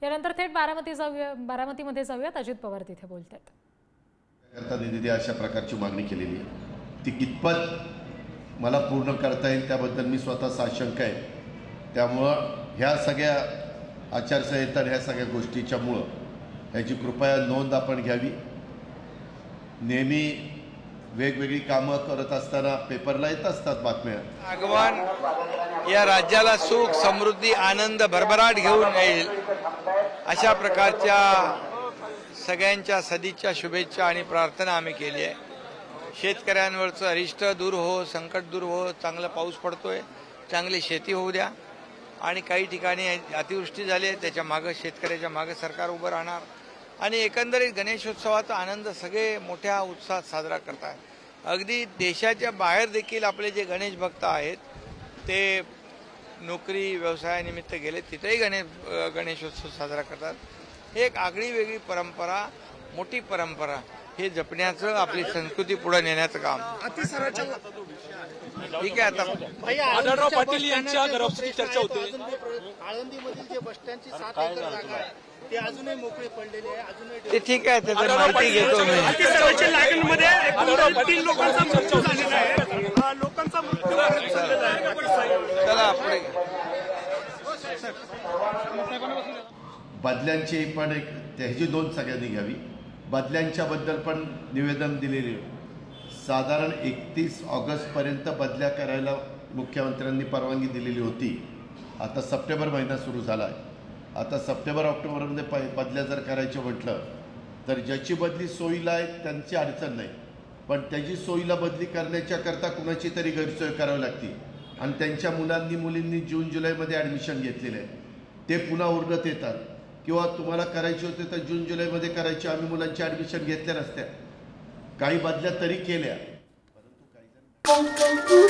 यानंतर थेट बारामतीमध्ये जाऊयात. अजित पवार तिथे बोलतात. करता निधी अशा प्रकारची मागणी केलेली आहे. ती कितपत मला पूर्ण करता येईल त्याबद्दल मी स्वतः साशंक आहे. त्यामुळं ह्या सगळ्या आचारसंहिता ह्या सगळ्या गोष्टीच्यामुळं याची कृपया नोंद आपण घ्यावी. नेहमी वेगवेगळी कामं करत असताना पेपरला येत असतात बातम्या. भगवान या राज्याला सुख समृद्धी आनंद भरभराट घेऊन येईल अशा प्रकारच्या सगळ्यांच्या सदिच्छा शुभेच्छा आणि प्रार्थना आम्ही केली आहे. शेतकऱ्यांवरचं अरिष्ट दूर हो, संकट दूर हो, चांगला पाऊस पडतोय, चांगली शेती होऊ द्या आणि काही ठिकाणी अतिवृष्टी झाली आहे त्याच्या मागं शेतकऱ्याच्या मागं सरकार उभं राहणार आणि एकंदरीत गणेशोत्सवाचा आनंद सगळे मोठ्या उत्साहात साजरा करतात. अगदी देशाच्या बाहेर देखील आपले जे गणेश भक्त आहेत ते नोकरी व्यवसायानिमित्त गेले तिथेही गणेशोत्सव साजरा करतात. हे एक आगळी वेगळी परंपरा, मोठी परंपरा हे जपण्याचं आपली संस्कृती पुढे नेण्याचं काम. ठीक आहे. आता आढळराव पाटील यांच्या घराची चर्चा होते. आळंदीमधील जे बस स्टँडची 7 एकर जागा आहे ते अजूनही मोकळे पडलेले आहे. अजूनही ते ठीक आहे, त्याची माहिती घेतो मी. लागणमध्ये 3 लोकांचा मृत्यू झालेला आहे. लोकांचा मृत्यू झालेला आहे. चला पुढे. बदल्यांची पण एक ह्याची नोंद सगळ्यांनी घ्यावी. बदल्यांच्या बद्दल पण निवेदन दिलेले साधारण 31 ऑगस्टपर्यंत बदल्या करायला मुख्यमंत्र्यांनी परवानगी दिलेली होती. आता सप्टेंबर महिना सुरू झाला आहे. आता सप्टेंबर ऑक्टोबरमध्ये बदल्या जर करायचं म्हटलं तर ज्याची बदली सोयीला आहे त्यांची अडचण नाही, पण त्याची सोयीला बदली करण्याच्याकरता कुणाची तरी गैरसोय करावी लागते आणि त्यांच्या मुलींनी जून जुलैमध्ये ॲडमिशन घेतलेलं आहे. ते पुन्हा उरगत येतात किंवा तुम्हाला करायचे होते तर जून जुलैमध्ये करायचे, आम्ही मुलांची ॲडमिशन घेतल्या नसत्या. काही बदल्या तरी केल्या, परंतु काही